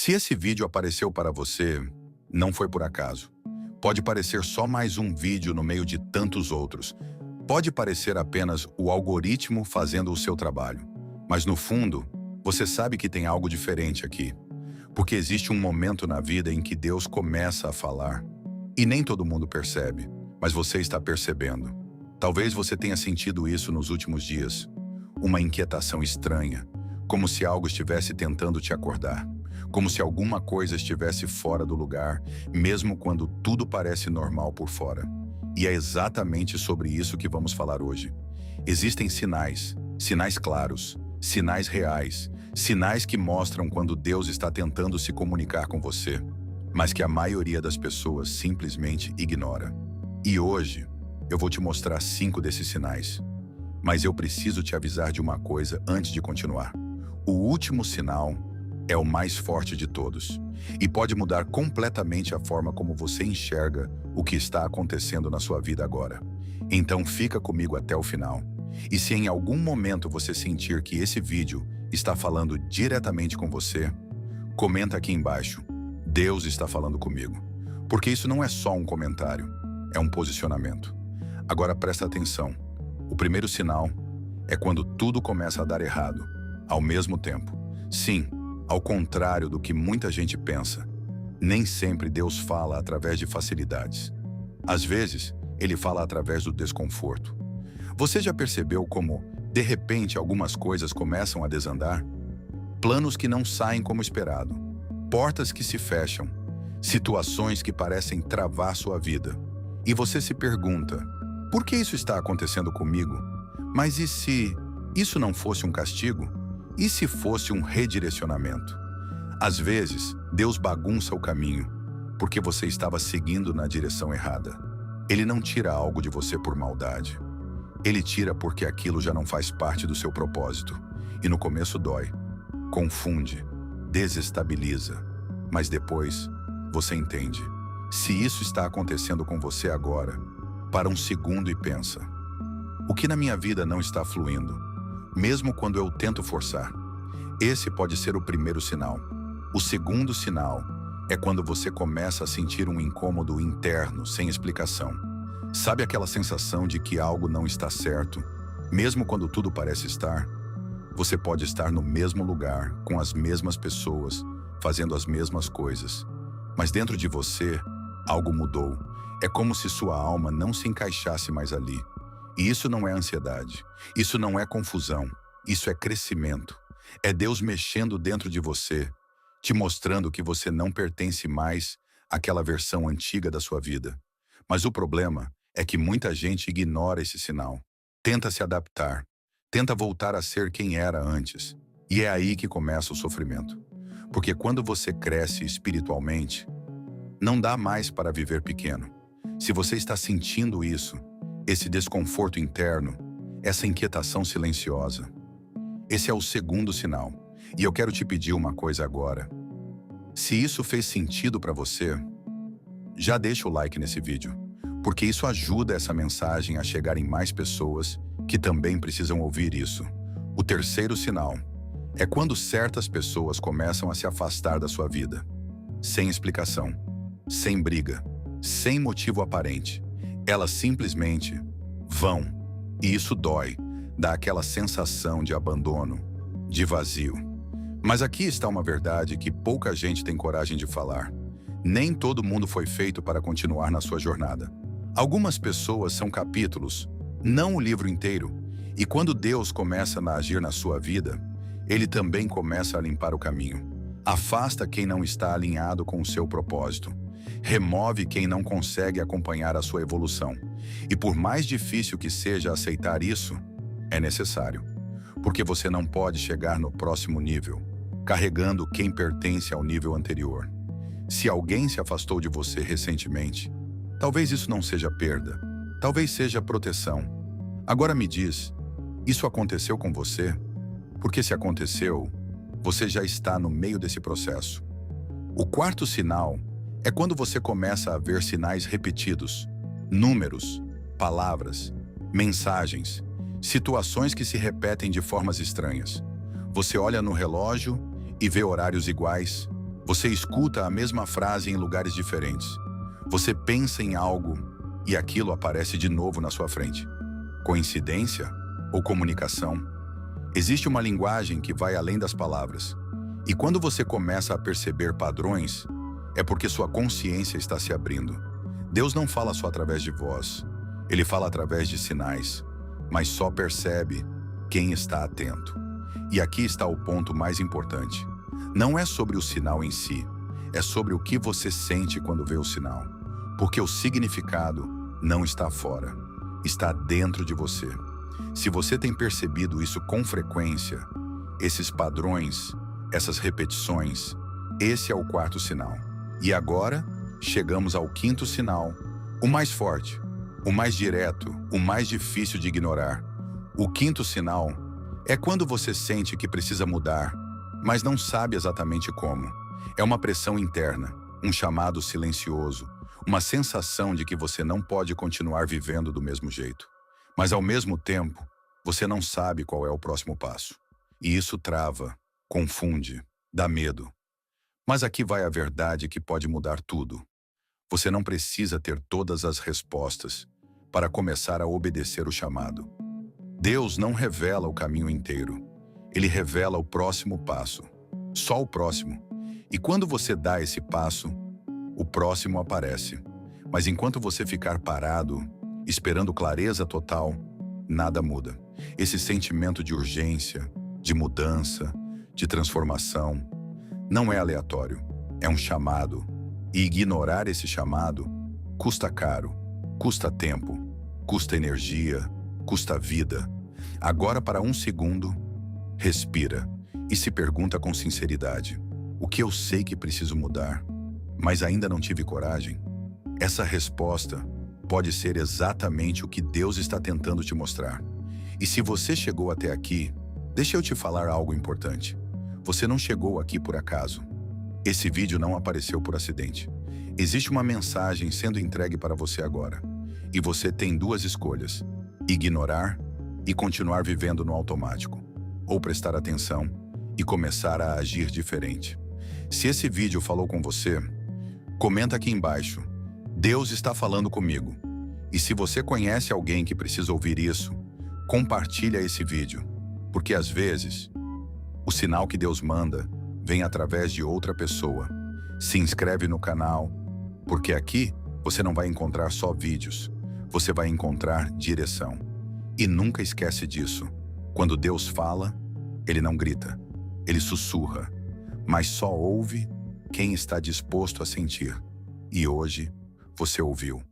Se esse vídeo apareceu para você, não foi por acaso. Pode parecer só mais um vídeo no meio de tantos outros. Pode parecer apenas o algoritmo fazendo o seu trabalho. Mas no fundo, você sabe que tem algo diferente aqui. Porque existe um momento na vida em que Deus começa a falar. E nem todo mundo percebe, mas você está percebendo. Talvez você tenha sentido isso nos últimos dias. Uma inquietação estranha, como se algo estivesse tentando te acordar. Como se alguma coisa estivesse fora do lugar, mesmo quando tudo parece normal por fora. E é exatamente sobre isso que vamos falar hoje. Existem sinais, sinais claros, sinais reais, sinais que mostram quando Deus está tentando se comunicar com você, mas que a maioria das pessoas simplesmente ignora. E hoje, eu vou te mostrar 5 desses sinais. Mas eu preciso te avisar de uma coisa antes de continuar. O último sinal é o mais forte de todos e pode mudar completamente a forma como você enxerga o que está acontecendo na sua vida agora. Então fica comigo até o final. E se em algum momento você sentir que esse vídeo está falando diretamente com você, comenta aqui embaixo: Deus está falando comigo. Porque isso não é só um comentário, é um posicionamento. Agora presta atenção. O primeiro sinal é quando tudo começa a dar errado, ao mesmo tempo. Sim, ao contrário do que muita gente pensa, nem sempre Deus fala através de facilidades. Às vezes, Ele fala através do desconforto. Você já percebeu como, de repente, algumas coisas começam a desandar? Planos que não saem como esperado, portas que se fecham, situações que parecem travar sua vida. E você se pergunta: por que isso está acontecendo comigo? Mas e se isso não fosse um castigo? E se fosse um redirecionamento? Às vezes, Deus bagunça o caminho, porque você estava seguindo na direção errada. Ele não tira algo de você por maldade. Ele tira porque aquilo já não faz parte do seu propósito. E no começo dói, confunde, desestabiliza. Mas depois, você entende. Se isso está acontecendo com você agora, para um segundo e pensa: o que na minha vida não está fluindo? Mesmo quando eu tento forçar. Esse pode ser o primeiro sinal. O segundo sinal é quando você começa a sentir um incômodo interno sem explicação. Sabe aquela sensação de que algo não está certo, mesmo quando tudo parece estar? Você pode estar no mesmo lugar, com as mesmas pessoas, fazendo as mesmas coisas. Mas dentro de você, algo mudou. É como se sua alma não se encaixasse mais ali. E isso não é ansiedade, isso não é confusão, isso é crescimento. É Deus mexendo dentro de você, te mostrando que você não pertence mais àquela versão antiga da sua vida. Mas o problema é que muita gente ignora esse sinal, tenta se adaptar, tenta voltar a ser quem era antes. E é aí que começa o sofrimento. Porque quando você cresce espiritualmente, não dá mais para viver pequeno. Se você está sentindo isso, esse desconforto interno, essa inquietação silenciosa, esse é o segundo sinal. E eu quero te pedir uma coisa agora. Se isso fez sentido para você, já deixa o like nesse vídeo, porque isso ajuda essa mensagem a chegar em mais pessoas que também precisam ouvir isso. O terceiro sinal é quando certas pessoas começam a se afastar da sua vida, sem explicação, sem briga, sem motivo aparente. Elas simplesmente vão, e isso dói, dá aquela sensação de abandono, de vazio. Mas aqui está uma verdade que pouca gente tem coragem de falar. Nem todo mundo foi feito para continuar na sua jornada. Algumas pessoas são capítulos, não o livro inteiro. E quando Deus começa a agir na sua vida, Ele também começa a limpar o caminho. Afasta quem não está alinhado com o seu propósito. Remove quem não consegue acompanhar a sua evolução. E por mais difícil que seja aceitar isso, é necessário. Porque você não pode chegar no próximo nível, carregando quem pertence ao nível anterior. Se alguém se afastou de você recentemente, talvez isso não seja perda, talvez seja proteção. Agora me diz, isso aconteceu com você? Porque se aconteceu, você já está no meio desse processo. O quarto sinal é quando você começa a ver sinais repetidos, números, palavras, mensagens, situações que se repetem de formas estranhas. Você olha no relógio e vê horários iguais, Você escuta a mesma frase em lugares diferentes. Você pensa em algo e aquilo aparece de novo na sua frente. Coincidência ou comunicação? Existe uma linguagem que vai além das palavras. E quando você começa a perceber padrões, é porque sua consciência está se abrindo. Deus não fala só através de voz. Ele fala através de sinais, mas só percebe quem está atento. E aqui está o ponto mais importante. Não é sobre o sinal em si, é sobre o que você sente quando vê o sinal. Porque o significado não está fora, está dentro de você. Se você tem percebido isso com frequência, esses padrões, essas repetições, esse é o quarto sinal. E agora, chegamos ao quinto sinal, o mais forte, o mais direto, o mais difícil de ignorar. O quinto sinal é quando você sente que precisa mudar, mas não sabe exatamente como. É uma pressão interna, um chamado silencioso, uma sensação de que você não pode continuar vivendo do mesmo jeito. Mas ao mesmo tempo, você não sabe qual é o próximo passo. E isso trava, confunde, dá medo. Mas aqui vai a verdade que pode mudar tudo. Você não precisa ter todas as respostas para começar a obedecer o chamado. Deus não revela o caminho inteiro. Ele revela o próximo passo. Só o próximo. E quando você dá esse passo, o próximo aparece. Mas enquanto você ficar parado, esperando clareza total, nada muda. Esse sentimento de urgência, de mudança, de transformação, não é aleatório. É um chamado. E ignorar esse chamado custa caro, custa tempo, custa energia, custa vida. Agora, para um segundo, respira e se pergunta com sinceridade: o que eu sei que preciso mudar, mas ainda não tive coragem? Essa resposta pode ser exatamente o que Deus está tentando te mostrar. E se você chegou até aqui, deixa eu te falar algo importante. Você não chegou aqui por acaso. Esse vídeo não apareceu por acidente. Existe uma mensagem sendo entregue para você agora. E você tem duas escolhas: ignorar e continuar vivendo no automático, ou prestar atenção e começar a agir diferente. Se esse vídeo falou com você, comenta aqui embaixo: Deus está falando comigo. E se você conhece alguém que precisa ouvir isso, compartilha esse vídeo, porque às vezes o sinal que Deus manda vem através de outra pessoa. Se inscreve no canal, porque aqui você não vai encontrar só vídeos, você vai encontrar direção. E nunca esquece disso. Quando Deus fala, Ele não grita, Ele sussurra, mas só ouve quem está disposto a sentir. E hoje você ouviu.